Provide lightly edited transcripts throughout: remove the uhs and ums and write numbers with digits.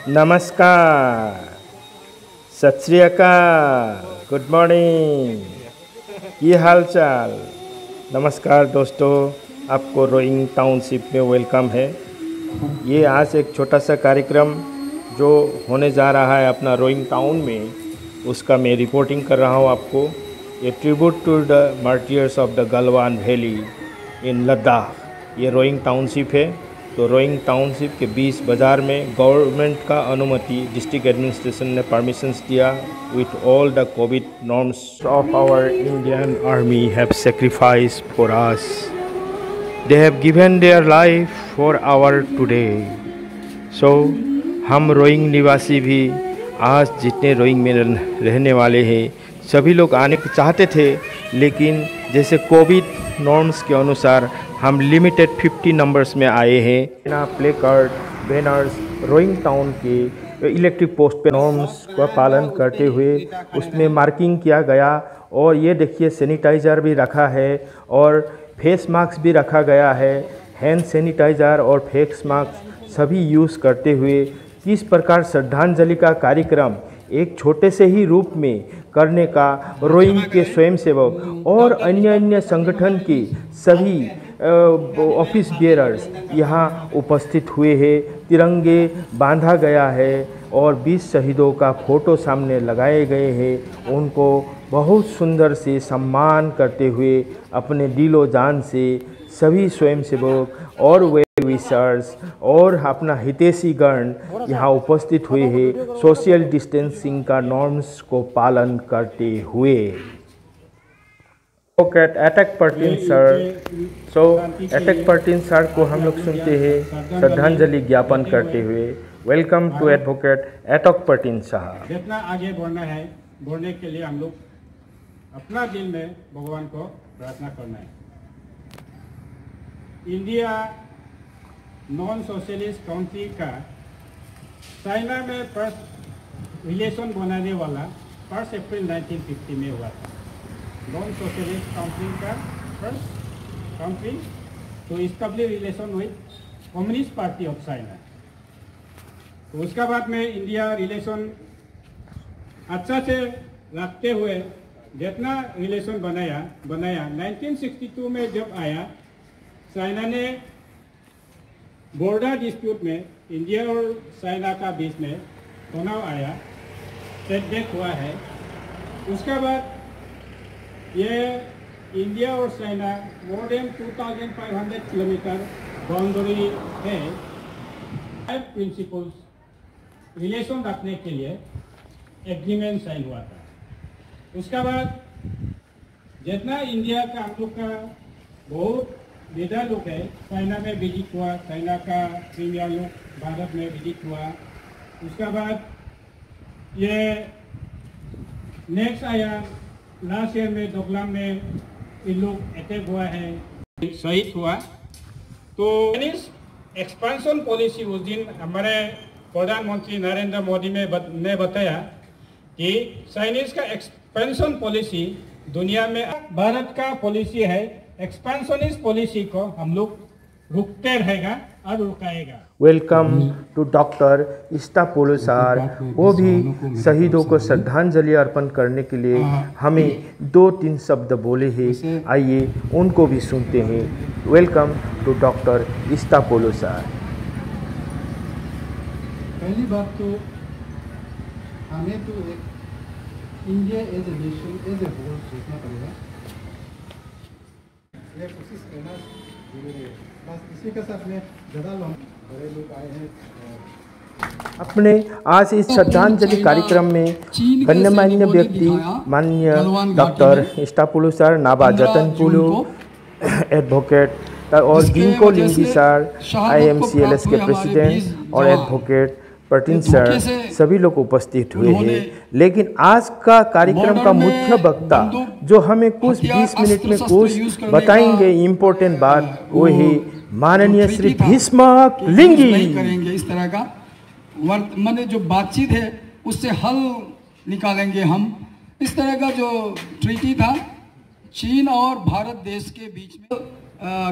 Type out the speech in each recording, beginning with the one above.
नमस्कार, सत श्री अकाल, गुड मॉर्निंग, ये हाल चाल। नमस्कार दोस्तों, आपको रोइंग टाउनशिप में वेलकम है। ये आज एक छोटा सा कार्यक्रम जो होने जा रहा है अपना रोइंग टाउन में, उसका मैं रिपोर्टिंग कर रहा हूँ आपको। ये tribute to the martyrs of the Galwan valley in Ladakh. ये रोइंग टाउनशिप है। तो रोइंग टाउनशिप के 20 बाज़ार में गवर्नमेंट का अनुमति, डिस्ट्रिक्ट एडमिनिस्ट्रेशन ने परमिशंस दिया with all the covid norms of our Indian army have sacrifice for us. They have given their life for our today. So हम रोइंग निवासी भी आज जितने रोइंग में रहने वाले हैं सभी लोग आने को चाहते थे, लेकिन जैसे कोविड नॉर्म्स के अनुसार हम लिमिटेड 50 नंबर्स में आए हैं। Placard, banners, Roing town के इलेक्ट्रिक पोस्ट पे नॉर्म्स का पालन करते हुए उसमें मार्किंग किया गया। और ये देखिए सैनिटाइज़र भी रखा है और फेस मास्क भी रखा गया है। हैंड सैनिटाइज़र और फेस मास्क सभी यूज़ करते हुए किस प्रकार श्रद्धांजलि का कार्यक्रम एक छोटे से ही रूप में करने का रोइंग के स्वयंसेवक और अन्य संगठन के सभी ऑफिस बेयरर्स यहाँ उपस्थित हुए हैं। तिरंगे बांधा गया है और 20 शहीदों का फोटो सामने लगाए गए हैं। उनको बहुत सुंदर से सम्मान करते हुए अपने दिलो जान से सभी स्वयंसेवक और वेल विशर्स और अपना हितैषी गण यहाँ उपस्थित हुए हैं, सोशल डिस्टेंसिंग का नॉर्म्स को पालन करते हुए। अटक पर्टिन सर, अटक पर्टिन सर को हम लोग सुनते हैं श्रद्धांजलि ज्ञापन करते हुए। वेलकम टू एडवोकेट अटक पर्टिन साहब। जितना आगे बढ़ना है, बढ़ने के लिए हम लोग अपना दिल में भगवान को प्रार्थना करना है। इंडिया नॉन सोशलिस्ट कंट्री का चाइना में फर्स्ट रिलेशन बनाने वाला 1 अप्रैल 1950 में हुआ था। नॉन सोशलिस्ट कंट्री का first country to establish relation with communist party of China. तो उसका बाद में इंडिया रिलेशन अच्छा से रखते हुए जितना रिलेशन बनाया 1962 में जब आया, चाइना ने बॉर्डर डिस्प्यूट में इंडिया और चाइना का बीच में तनाव आया, सेटबैक हुआ है। उसके बाद ये इंडिया और China more than 2500 kilometre boundary है। 5 प्रिंसिपल्स रिलेशन रखने के लिए एग्रीमेंट साइन हुआ था। उसके बाद जितना इंडिया का हम लोग का बहुत लीडर लोग है, चाइना में विजिट हुआ, चाइना का प्रीमियर लोग भारत में विजिट हुआ। उसके बाद ये नेक्स्ट आया लास्ट ईयर में डोकलाम में इन लोग अटैक हुआ है, शहीद हुआ। तो एक्सपेंशन पॉलिसी उस दिन हमारे प्रधानमंत्री नरेंद्र मोदी ने बताया कि चाइनीज का एक्सपेंशन पॉलिसी दुनिया में, भारत का पॉलिसी है एक्सपेंशनिस्ट पॉलिसी को हम लोग रुकते रहेगा और रुकाएगा। वेलकम टू डॉक्टर इस्तापोलो सर। वो भी शहीदों को श्रद्धांजलि अर्पण करने के लिए हमें 2-3 शब्द बोले हैं। आइए उनको भी सुनते हैं। वेलकम टू डॉक्टर इस्तापोलो सर। पहली बात तो हमें तो India as a nation, as a whole सोचना पड़ेगा। ये कोशिश करना जरूरी है। बस इसी के साथ में ज़्यादा बड़े लोग आए हैं। अपने आज इस श्रद्धांजलि कार्यक्रम में गण्यमान्य व्यक्ति माननीय डॉक्टर इस्तापोलो सर, नाबा जतनपुलु एडवोकेट और जिनको लिंगी सर, IMCLS के प्रेसिडेंट और एडवोकेट पर्टिन सर, सभी लोग उपस्थित हुए हैं। लेकिन आज का कार्यक्रम का मुख्य वक्ता जो हमें कुछ 20 मिनट में कुछ बताएंगे इम्पोर्टेंट बात, वो है माननीय श्री भीष्मक लिंगी। करेंगे इस तरह का वर्तमान जो बातचीत है उससे हल निकालेंगे हम। इस तरह का जो ट्रीटी था चीन और भारत देश के बीच में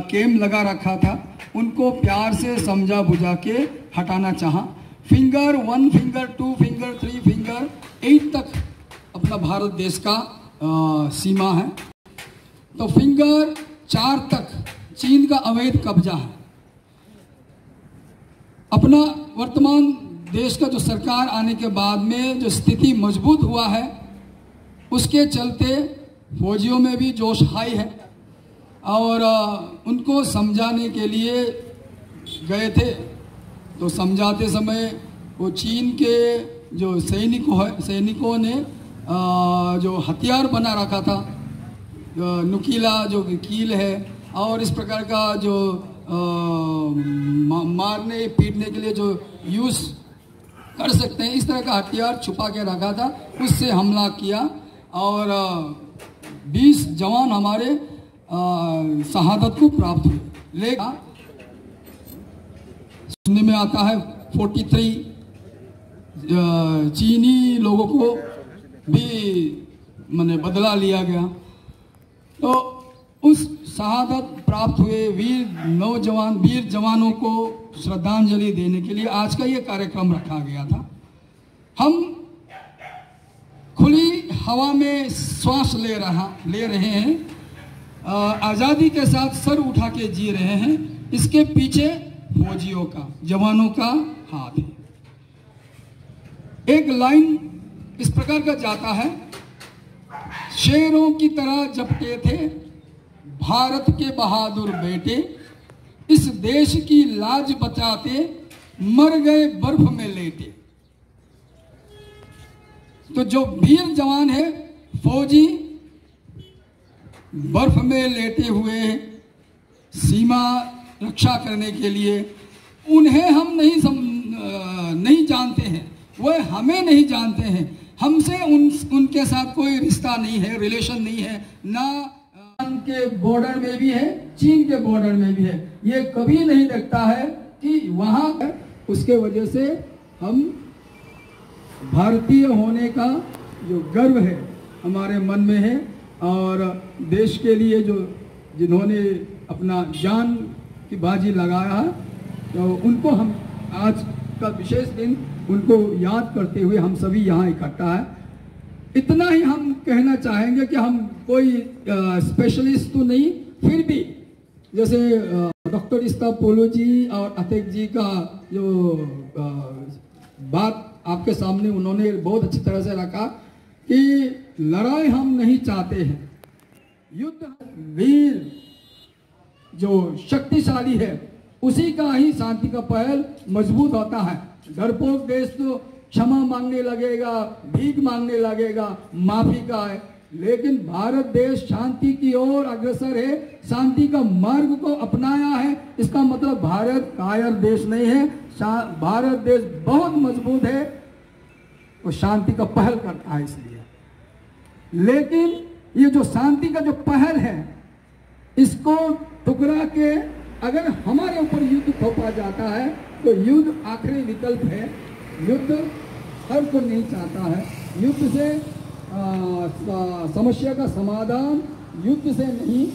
कैम लगा रखा था, उनको प्यार से समझा बुझा के हटाना चाहा। फिंगर 1 फिंगर 2 फिंगर 3 फिंगर 8 तक अपना भारत देश का सीमा है। तो फिंगर 4 तक चीन का अवैध कब्जा है। अपना वर्तमान देश का जो सरकार आने के बाद में जो स्थिति मजबूत हुआ है, उसके चलते फौजियों में भी जोश हाई है और उनको समझाने के लिए गए थे। तो समझाते समय वो चीन के जो सैनिकों ने जो हथियार बना रखा था, नुकीला जो कील है और इस प्रकार का जो मारने पीटने के लिए जो यूज कर सकते हैं, इस तरह का हथियार छुपा के रखा था, उससे हमला किया और 20 जवान हमारे शहादत को प्राप्त हुए। लेकिन सुनने में आता है 43 चीनी लोगों को भी मैंने बदला लिया गया। तो उस शहादत प्राप्त हुए वीर जवानों को श्रद्धांजलि देने के लिए आज का ये कार्यक्रम रखा गया था। हम खुली हवा में श्वास ले रहे हैं, आज़ादी के साथ सर उठा के जी रहे हैं। इसके पीछे फौजियों का, जवानों का हाथ है। एक लाइन इस प्रकार का जाता है, शेरों की तरह झपटे थे भारत के बहादुर बेटे, इस देश की लाज बचाते मर गए बर्फ में लेटे। तो जो वीर जवान है, फौजी बर्फ में लेटे हुए सीमा रक्षा करने के लिए, उन्हें हम नहीं जानते हैं, वह हमें नहीं जानते हैं। हमसे उनके साथ कोई रिश्ता नहीं है, रिलेशन नहीं है, ना के बॉर्डर में भी है, चीन के बॉर्डर में भी है। ये कभी नहीं देखता है कि वहां, उसके वजह से हम भारतीय होने का जो गर्व है हमारे मन में है और देश के लिए जो जिन्होंने अपना जान की बाजी लगाया है, तो उनको हम आज का विशेष दिन उनको याद करते हुए हम सभी यहाँ इकट्ठा है। इतना ही हम कहना चाहेंगे कि हम कोई स्पेशलिस्ट तो नहीं, फिर भी जैसे डॉक्टर इस्तापोलो जी और अतेक जी का जो बात आपके सामने उन्होंने बहुत अच्छी तरह से रखा कि लड़ाई हम नहीं चाहते हैं, युद्ध वीर जो शक्तिशाली है उसी का ही शांति का पहल मजबूत होता है। डरपोक देश तो क्षमा मांगने लगेगा, भीख मांगने लगेगा, माफी का है, लेकिन भारत देश शांति की ओर अग्रसर है, शांति का मार्ग को अपनाया है। इसका मतलब भारत कायर देश नहीं है, भारत देश बहुत मजबूत है, वो शांति का पहल करता है इसलिए। लेकिन ये जो शांति का जो पहल है, इसको टुकरा के अगर हमारे ऊपर युद्ध थोपा जाता है तो युद्ध आखिरी विकल्प है। युद्ध हर कोई नहीं चाहता है। युद्ध से समस्या का समाधान युद्ध से नहीं,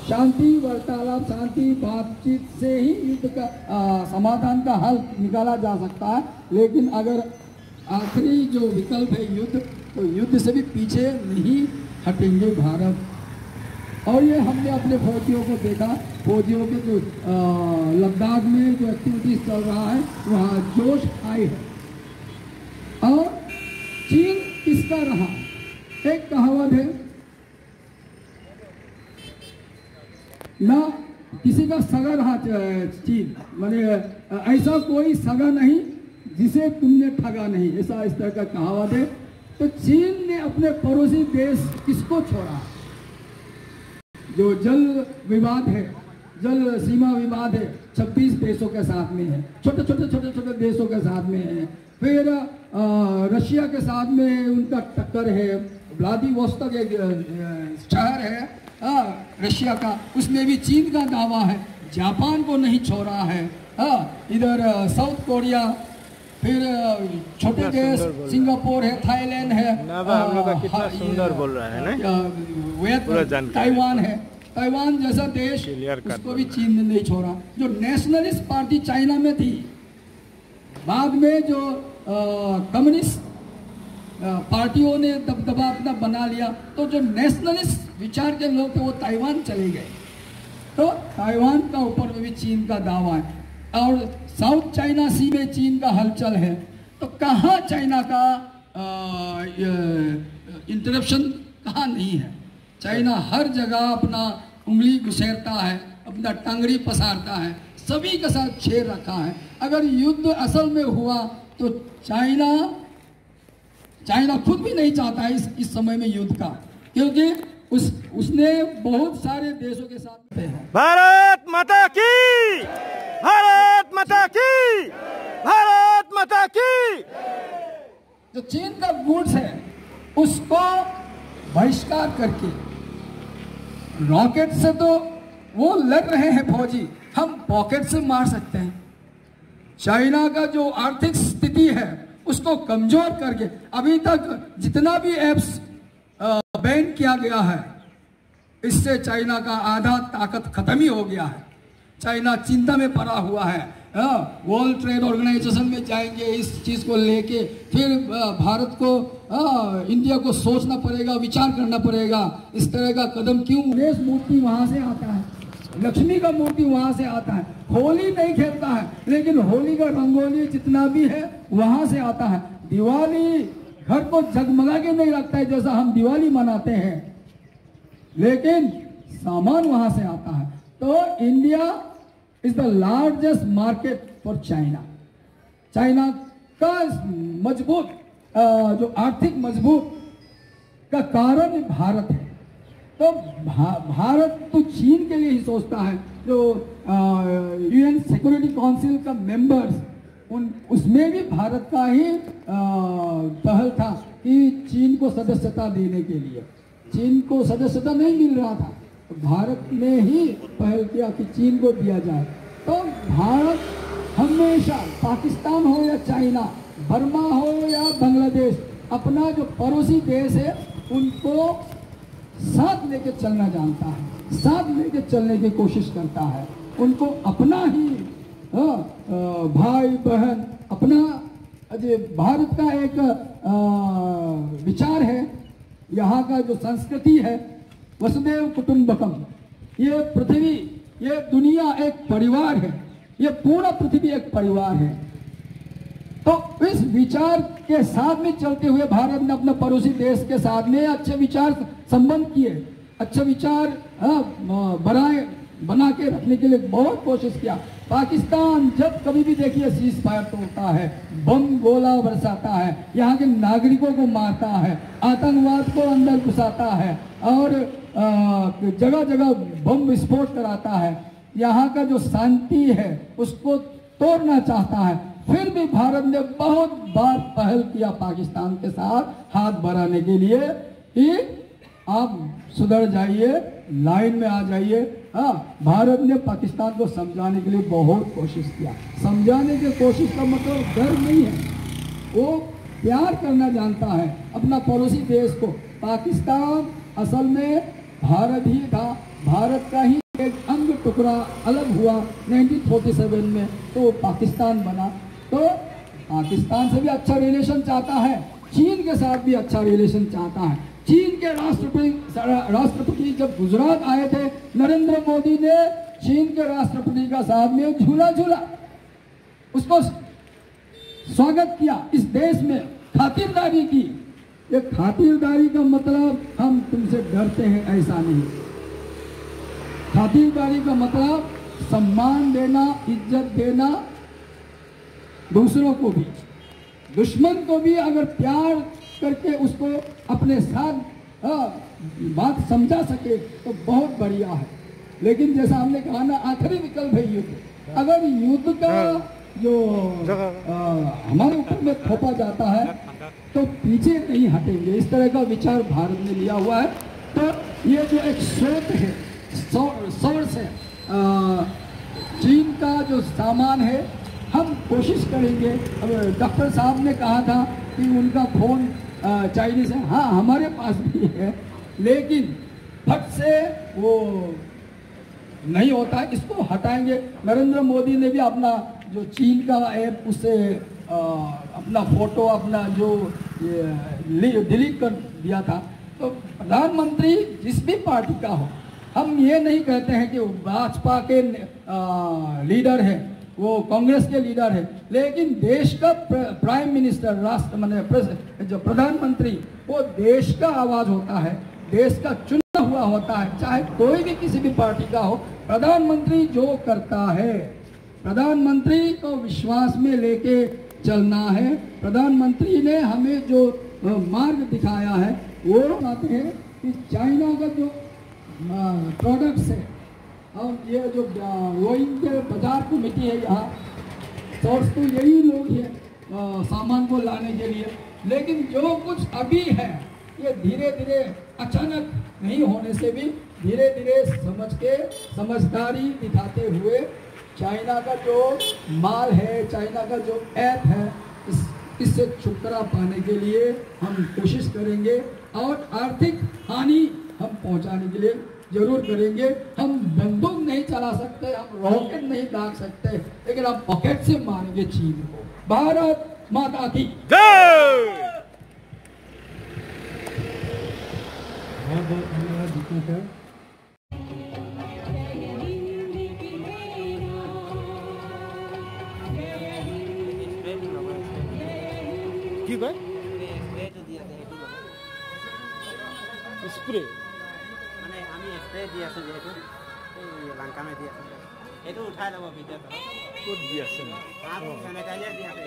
शांति वार्तालाप, शांति बातचीत से ही युद्ध का समाधान का हल निकाला जा सकता है। लेकिन अगर आखिरी जो विकल्प है युद्ध, तो युद्ध से भी पीछे नहीं हटेंगे भारत। और ये हमने अपने फौजियों को देखा, फौजियों के जो लद्दाख में जो एक्टिविटीज चल रहा है वहाँ जोश आए है। और चीन किसका रहा? एक कहावत है ना, किसी का सगा रहा चीन, माने ऐसा कोई सगा नहीं जिसे तुमने ठगा नहीं, ऐसा इस तरह का कहावत है। तो चीन ने अपने पड़ोसी देश किसको छोड़ा? जो जल विवाद है, जल सीमा विवाद है, 26 देशों के साथ में है, छोटे छोटे देशों के साथ में है। फिर रशिया के साथ में उनका टक्कर है। व्लादिवोस्तोक एक शहर है रशिया का, उसमें भी चीन का दावा है। जापान को नहीं छोड़ा है। इधर साउथ कोरिया, फिर छोटे देश सिंगापुर है, थाईलैंड है, हम लोग का कितना सुंदर बोल रहा है ना, ताइवान है। ताइवान जैसा देश उसको भी चीन ने नहीं छोड़ा। जो नेशनलिस्ट पार्टी चाइना में थी, बाद में जो कम्युनिस्ट पार्टियों ने दबदबा अपना बना लिया, तो जो नेशनलिस्ट विचार के लोग थे वो ताइवान चले गए। तो ताइवान का ऊपर में भी चीन का दावा है, और साउथ चाइना सी में चीन का हलचल है। तो कहाँ चाइना का इंटरप्शन कहाँ नहीं है। चाइना हर जगह अपना उंगली घुसेरता है, अपना टांगड़ी पसारता है, सभी के साथ छेड़ रखा है। अगर युद्ध असल में हुआ तो चाइना खुद भी नहीं चाहता है इस समय में युद्ध का, क्योंकि उसने बहुत सारे देशों के साथ है। भारत माता की, भारत माता की, भारत माता की। जो चीन का गुड्स है उसको बहिष्कार करके, रॉकेट से तो वो लग रहे हैं फौजी, हम पॉकेट से मार सकते हैं। चाइना का जो आर्थिक स्थिति है उसको कमजोर करके, अभी तक जितना भी एप्स बैन किया गया है, इससे चाइना का आधा ताकत खत्म ही हो गया है। चाइना चिंता में पड़ा हुआ है। वर्ल्ड ट्रेड ऑर्गेनाइजेशन में जाएंगे इस चीज को लेके, फिर भारत को इंडिया को सोचना पड़ेगा, विचार करना पड़ेगा इस तरह का कदम क्यों। गणेश मूर्ति वहां से आता है, लक्ष्मी का मूर्ति वहां से आता है। होली नहीं खेलता है, लेकिन होली का रंगोली जितना भी है वहां से आता है। दिवाली घर को जगमगा के नहीं रखता है जैसा हम दिवाली मनाते हैं, लेकिन सामान वहां से आता है। तो India is the largest market for China. China का मजबूत जो आर्थिक मजबूत का कारण भारत है। तो भारत तो चीन के लिए ही सोचता है। जो यूएन सिक्योरिटी काउंसिल का मेंबर्स, उसमें भी भारत का ही पहल था कि चीन को सदस्यता देने के लिए। चीन को सदस्यता नहीं मिल रहा था, तो भारत ने ही पहल किया कि चीन को दिया जाए। तो भारत हमेशा, पाकिस्तान हो या चाइना, बर्मा हो या बांग्लादेश, अपना जो पड़ोसी देश है उनको साथ लेके चलना जानता है, साथ लेके चलने की कोशिश करता है। उनको अपना ही भाई बहन, अपना भारत का एक विचार है, यहाँ का जो संस्कृति है वसुदेव कुटुंबकम। ये पृथ्वी, ये दुनिया एक परिवार है, ये पूरा पृथ्वी एक परिवार है। तो इस विचार के साथ में चलते हुए भारत ने अपने पड़ोसी देश के साथ में अच्छे विचार संबंध किए, अच्छे विचार बना के रखने के लिए बहुत कोशिश किया। पाकिस्तान जब कभी भी देखिए सीज फायर तोड़ता है, बम गोला बरसाता है, यहाँ के नागरिकों को मारता है, आतंकवाद को अंदर घुसाता है और जगह जगह बम विस्फोट कराता है, यहाँ का जो शांति है उसको तोड़ना चाहता है। फिर भी भारत ने बहुत बार पहल किया पाकिस्तान के साथ हाथ बढ़ाने के लिए कि आप सुधर जाइए, लाइन में आ जाइए। भारत ने पाकिस्तान को समझाने के लिए बहुत कोशिश किया। समझाने की कोशिश का मतलब डर नहीं है, वो प्यार करना जानता है अपना पड़ोसी देश को। पाकिस्तान असल में भारत ही था, भारत का ही एक अंग टुकड़ा अलग हुआ 1947 में, तो पाकिस्तान बना। तो पाकिस्तान से भी अच्छा रिलेशन चाहता है, चीन के साथ भी अच्छा रिलेशन चाहता है। चीन के राष्ट्रपति जब गुजरात आए थे, नरेंद्र मोदी ने चीन के राष्ट्रपति का साथ में झूला झूला, उसको स्वागत किया, इस देश में खातिरदारी की। ये खातिरदारी का मतलब हम तुमसे डरते हैं ऐसा नहीं। खातिरदारी का मतलब सम्मान देना, इज्जत देना, दूसरों को भी, दुश्मन को भी अगर प्यार करके उसको अपने साथ बात समझा सके तो बहुत बढ़िया है। लेकिन जैसा हमने कहा ना, आखिरी विकल्प है युद्ध। अगर युद्ध का जो हमारे ऊपर में थोपा जाता है तो पीछे नहीं हटेंगे, इस तरह का विचार भारत ने लिया हुआ है। तो ये जो एक स्रोत है, सोर्स है चीन का जो सामान है, हम कोशिश करेंगे। अब डॉक्टर साहब ने कहा था कि उनका फोन चाइनीज है, हाँ हमारे पास भी है, लेकिन फट से वो नहीं होता है, इसको हटाएंगे। नरेंद्र मोदी ने भी अपना जो चीन का ऐप उससे अपना फोटो अपना जो डिलीट कर दिया था। तो प्रधानमंत्री जिस भी पार्टी का हो, हम ये नहीं कहते हैं कि वो भाजपा के लीडर है, वो कांग्रेस के लीडर है, लेकिन देश का प्राइम मिनिस्टर, राष्ट्र माने जो प्रधानमंत्री, वो देश का आवाज होता है, देश का चुना हुआ होता है, चाहे कोई भी किसी भी पार्टी का हो। प्रधानमंत्री जो करता है, प्रधानमंत्री को विश्वास में लेके चलना है। प्रधानमंत्री ने हमें जो मार्ग दिखाया है वो बात है कि चाइना का जो प्रोडक्ट्स है और ये जो रोइंग के बाजार कमेटी है, यहाँ सोर्स तो यही लोग हैं सामान को लाने के लिए, लेकिन जो कुछ अभी है ये धीरे धीरे, अचानक नहीं होने से भी धीरे धीरे समझ के, समझदारी दिखाते हुए चाइना का जो माल है, चाइना का जो ऐप है, इससे छुटकारा पाने के लिए हम कोशिश करेंगे और आर्थिक हानि हम पहुंचाने के लिए जरूर करेंगे। हम बंदूक नहीं चला सकते, हम रॉकेट नहीं दाग सकते, लेकिन हम पॉकेट से मारेंगे चीन को। भारत माता की जय। बहुत बहुत धन्यवाद जितना सर। কি কয় স্প্রে মানে আমি স্প্রে দি আছে যেহেতু এই লাংকামে দি আছে এটো উঠাই লব ভিতৰত ক'ত দি আছে না স্যানিটাইজার দি আছে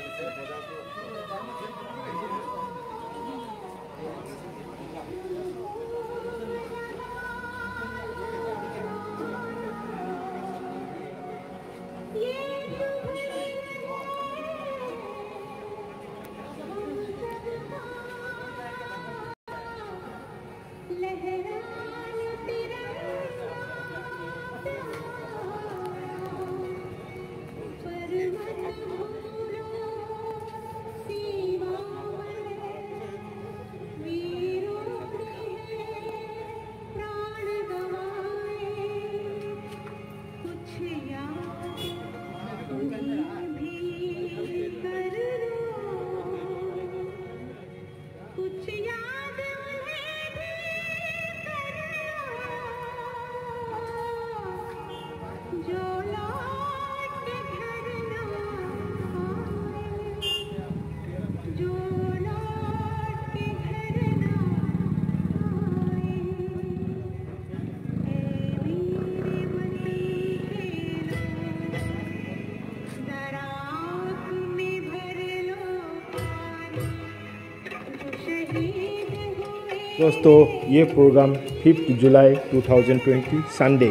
दोस्तों, ये प्रोग्राम 5 जुलाई 2020 संडे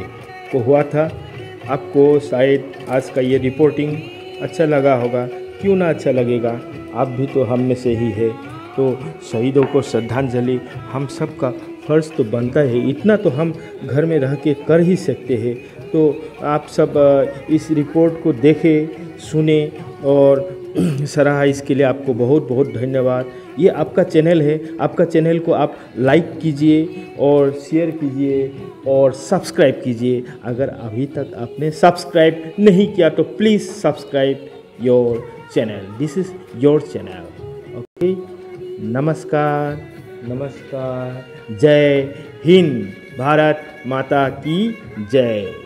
को हुआ था। आपको शायद आज का ये रिपोर्टिंग अच्छा लगा होगा। क्यों ना अच्छा लगेगा, आप भी तो हम में से ही है। तो शहीदों को श्रद्धांजलि हम सब का फ़र्ज़ तो बनता है, इतना तो हम घर में रह के कर ही सकते हैं। तो आप सब इस रिपोर्ट को देखें, सुने और सराहा, इसके लिए आपको बहुत बहुत धन्यवाद। ये आपका चैनल है, आपका चैनल को आप लाइक कीजिए और शेयर कीजिए और सब्सक्राइब कीजिए। अगर अभी तक आपने सब्सक्राइब नहीं किया तो please subscribe your channel. This is your channel. Okay, नमस्कार, नमस्कार। जय हिंद, भारत माता की जय।